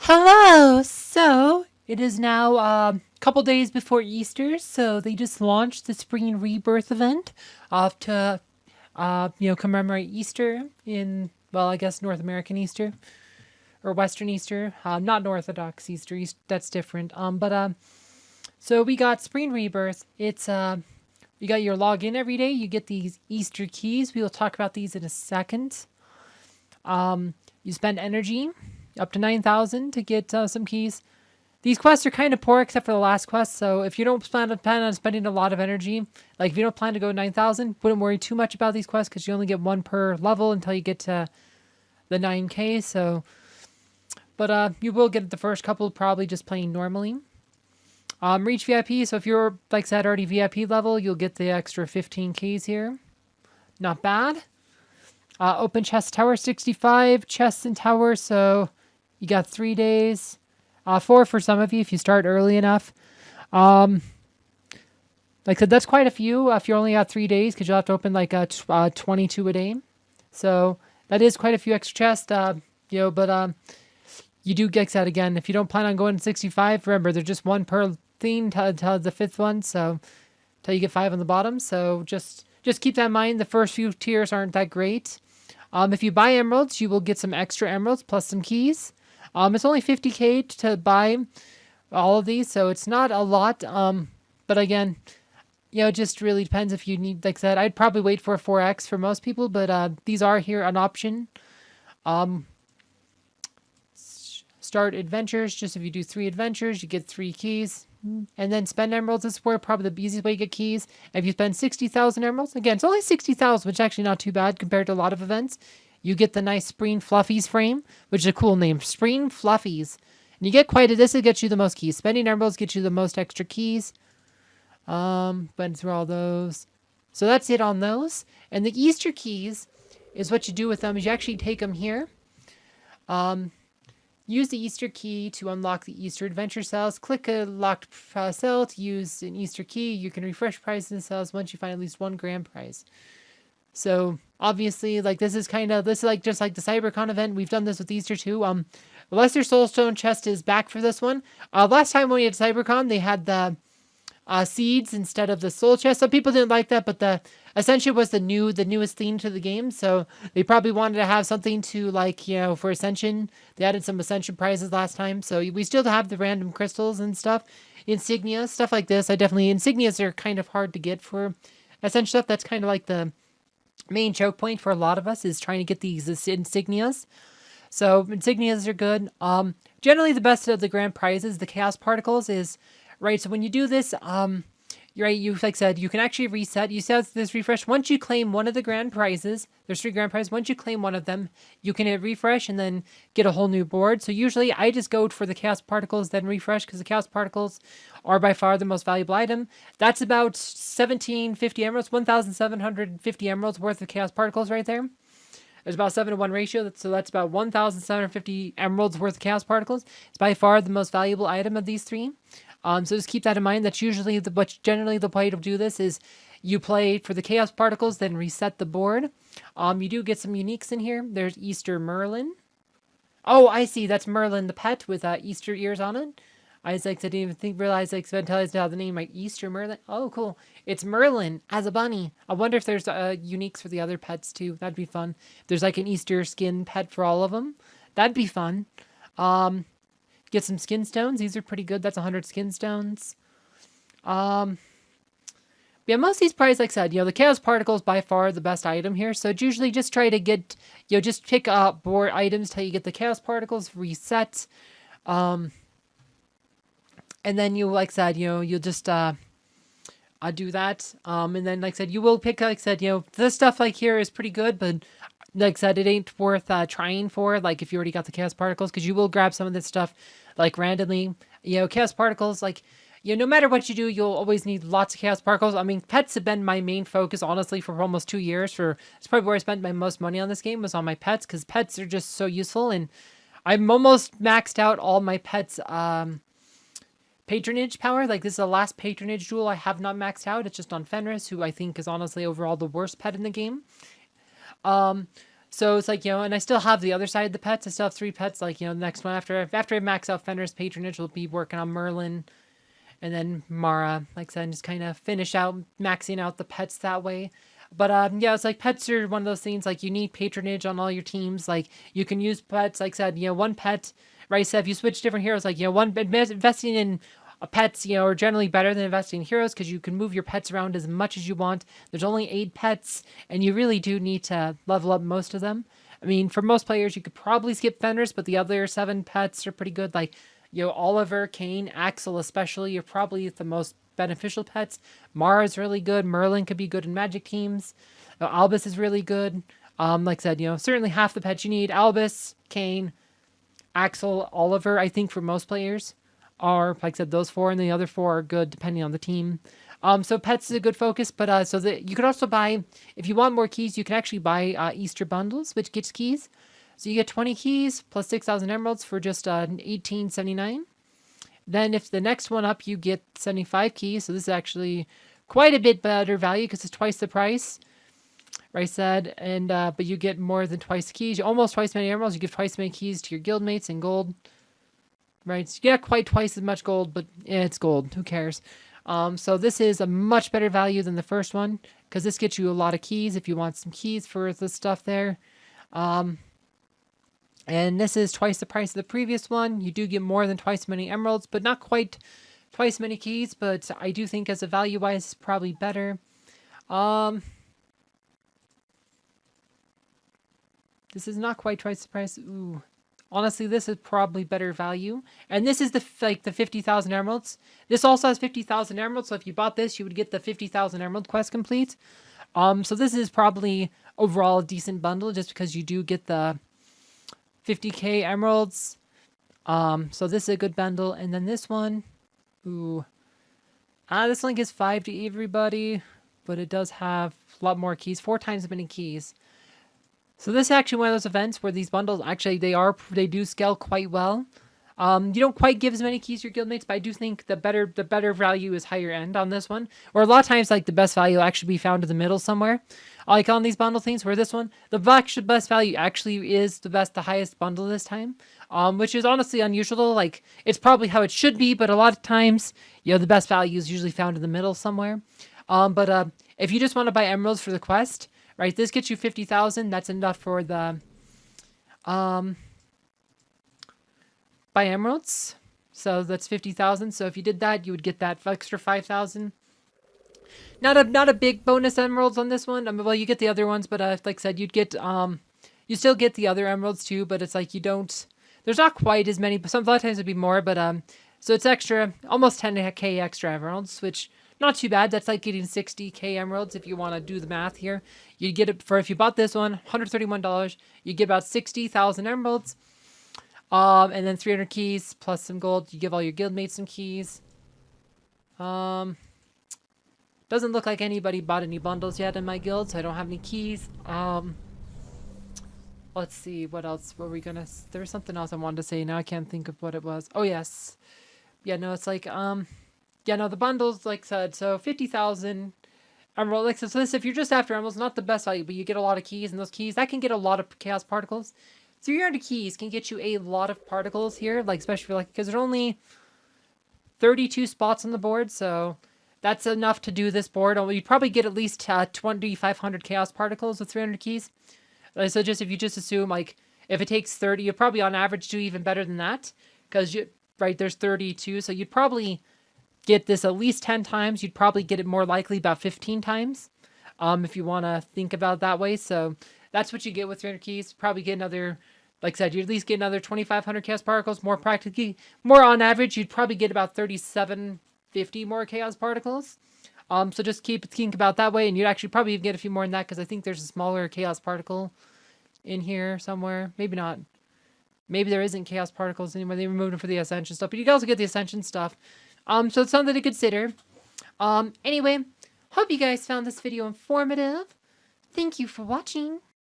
Hello! So, it is now a couple days before Easter, so they just launched the Spring Rebirth event to, commemorate Easter in, well, I guess North American Easter, or Western Easter, not Orthodox Easter, that's different. So we got Spring Rebirth. You got your login every day, you get these Easter keys. We will talk about these in a second. You spend energy, up to 9,000 to get some keys. These quests are kind of poor except for the last quest, so if you don't plan on spending a lot of energy, like if you don't plan to go 9,000, wouldn't worry too much about these quests because you only get one per level until you get to the 9k, but you will get the first couple probably just playing normally. Reach VIP, so if you're, like I said, already VIP level, you'll get the extra 15 keys here. Not bad. Open chest tower, 65 chests in tower, so you got 3 days. 4 for some of you if you start early enough. Like I said, that's quite a few if you only got 3 days because you'll have to open like 22 a day. So that is quite a few extra chests, but you do get that again. If you don't plan on going to 65, remember, there's just one per theme to the 5th one, so till you get 5 on the bottom. So just keep that in mind. The first few tiers aren't that great. If you buy emeralds, you will get some extra emeralds plus some keys. It's only 50k to buy all of these, so it's not a lot. But again, it just really depends if you need, like I said, I'd probably wait for a 4x for most people, but these are here an option. Start adventures, just if you do 3 adventures, you get 3 keys. And then spend emeralds is where probably the easiest way to get keys. If you spend 60,000 emeralds, again, it's only 60,000, which is actually not too bad compared to a lot of events. You get the nice Spring Fluffies frame, which is a cool name, Spring Fluffies. And you get quite a, this will get you the most keys. Spending emeralds gets you the most extra keys. Went through all those. So that's it on those. And the Easter keys is what you do with them is you actually take them here. Use the Easter key to unlock the Easter adventure cells. Click a locked cell to use an Easter key. You can refresh prizes in the cells once you find at least 1 grand prize. So obviously, like this is like just like the CyberCon event. We've done this with Easter too. The Lesser Soulstone chest is back for this one. Last time when we had CyberCon, they had the seeds instead of the soul chest. Some people didn't like that, but the Ascension was the newest theme to the game, so they probably wanted to have something to, like, for Ascension. They added some Ascension prizes last time, so we still have the random crystals and stuff, insignia, stuff like this. Insignias are kind of hard to get for Ascension stuff. That's kind of like the main choke point for a lot of us is trying to get these insignias. So insignias are good. Generally the best of the grand prizes, the chaos particles is right. So when you do this, you're right, you like said, you can actually reset. You set this refresh. Once you claim one of the grand prizes, there's 3 grand prizes. Once you claim one of them, you can hit refresh and then get a whole new board. So usually I just go for the chaos particles, then refresh, because the chaos particles are by far the most valuable item. That's about 1750 emeralds, 1,750 emeralds worth of chaos particles right there. There's about 7-to-1 ratio, so that's about 1,750 emeralds worth of chaos particles. It's by far the most valuable item of these 3. So just keep that in mind. That's usually generally the way to do this is you play for the chaos particles, then reset the board. You do get some uniques in here. There's Easter Merlin. Oh, I see. That's Merlin the pet with Easter ears on it. I didn't even realize until I saw the name, like Easter Merlin. Oh, cool. It's Merlin as a bunny. I wonder if there's uniques for the other pets too. That'd be fun. If there's like an Easter skin pet for all of them. That'd be fun. Get some skin stones. These are pretty good. That's 100 skin stones. Yeah, most of these prizes, like I said, the chaos particle is by far the best item here. So usually just try to get, just pick up board items till you get the chaos particles reset. And then like I said, you'll just do that. And then like I said, you will pick, like I said, this stuff like here is pretty good, but like I said, it ain't worth trying for, like, if you already got the chaos particles, because you will grab some of this stuff, like, randomly. Chaos particles, like, no matter what you do, you'll always need lots of chaos particles. I mean, pets have been my main focus, honestly, for almost 2 years. It's probably where I spent my most money on this game, was on my pets, because pets are just so useful, and I'm almost maxed out all my pets' patronage power. Like, this is the last patronage jewel I have not maxed out. It's just on Fenris, who I think is honestly overall the worst pet in the game. So it's like, and I still have the other side of the pets. I still have 3 pets. Like, the next one after I max out Fenrir's Patronage, we'll be working on Merlin and then Mara. Like I said, just kind of finish out maxing out the pets that way. But yeah, it's like pets are one of those things. Like you need patronage on all your teams. Like you can use pets. Like I said, one pet. Right, so if you switch different heroes, like investing in pets, are generally better than investing in heroes because you can move your pets around as much as you want. There's only 8 pets, and you really do need to level up most of them. I mean, for most players, you could probably skip Fenris, but the other 7 pets are pretty good. Like, Oliver, Kane, Axel especially are probably the most beneficial pets. Mara's really good. Merlin could be good in Magic teams. Albus is really good. Like I said, certainly half the pets you need. Albus, Kane, Axel, Oliver, I think for most players are, like I said, those 4, and the other 4 are good depending on the team. So pets is a good focus, but you could also buy, if you want more keys, you can actually buy Easter bundles, which gets keys. So you get 20 keys plus 6,000 emeralds for just $18.79. Then if the next one up, you get 75 keys. So this is actually quite a bit better value because it's twice the price. Right, said, and but you get more than twice the keys. Almost twice as many emeralds. You give twice as many keys to your guildmates in gold. Right, so you get quite twice as much gold, but it's gold. Who cares? So this is a much better value than the first one because this gets you a lot of keys if you want some keys for the stuff there. And this is twice the price of the previous one. You do get more than twice as many emeralds, but not quite twice as many keys. But I do think as a value-wise, it's probably better. This is not quite twice the price. Ooh. Honestly, this is probably better value. And this is the 50,000 emeralds. This also has 50,000 emeralds. So if you bought this, you would get the 50,000 emerald quest complete. So this is probably overall a decent bundle just because you do get the 50k emeralds. So this is a good bundle. And then this one, ooh. This one gives 5 to everybody, but it does have a lot more keys, 4 times as many keys. So this is actually one of those events where these bundles, actually, they do scale quite well. You don't quite give as many keys to your guildmates, but I do think the better value is higher end on this one. Or a lot of times, like, the best value will actually be found in the middle somewhere. Like on these bundle things, where this one, the best value actually is the highest bundle this time. Which is honestly unusual. Like, it's probably how it should be, but a lot of times, the best value is usually found in the middle somewhere. But if you just want to buy emeralds for the quest, right, this gets you 50,000. That's enough for the buy emeralds. So that's 50,000. So if you did that, you would get that extra 5,000. Not a big bonus emeralds on this one. I mean, well, you get the other ones, but like I said, you'd get you still get the other emeralds too. But it's like you don't. There's not quite as many. But a lot of times it'd be more. But so it's extra, almost 10k extra emeralds, which. Not too bad. That's like getting 60k emeralds if you want to do the math here. You get it for, if you bought this one, $131. You get about 60,000 emeralds. And then 300 keys plus some gold. You give all your guildmates some keys. Doesn't look like anybody bought any bundles yet in my guild, so I don't have any keys. Let's see, what else were we gonna... There was something else I wanted to say. Now I can't think of what it was. Oh, yes. Yeah, no, it's like, yeah, no, the bundles, like I said, so 50,000 emerald. Like, so this, if you're just after emeralds, not the best value, but you get a lot of keys, and those keys, that can get a lot of chaos particles. 300 keys can get you a lot of particles here, like, especially for, like, because there's only 32 spots on the board, so that's enough to do this board. You'd probably get at least 2,500 chaos particles with 300 keys. So just, if you just assume, like, if it takes 30, you'll probably on average do even better than that, because, right, there's 32, so you'd probably... get this at least 10 times. You'd probably get it more likely about 15 times if you want to think about it that way. So that's what you get with 300 keys. Probably get another, like I said, you at least get another 2,500 chaos particles. More practically, more on average, you'd probably get about 3,750 more chaos particles. So just think about that way, and you'd actually probably get a few more than that because I think there's a smaller chaos particle in here somewhere. Maybe not. Maybe there isn't chaos particles anymore. They removed them for the Ascension stuff, but you can also get the Ascension stuff. So it's something to consider. Anyway, hope you guys found this video informative. Thank you for watching.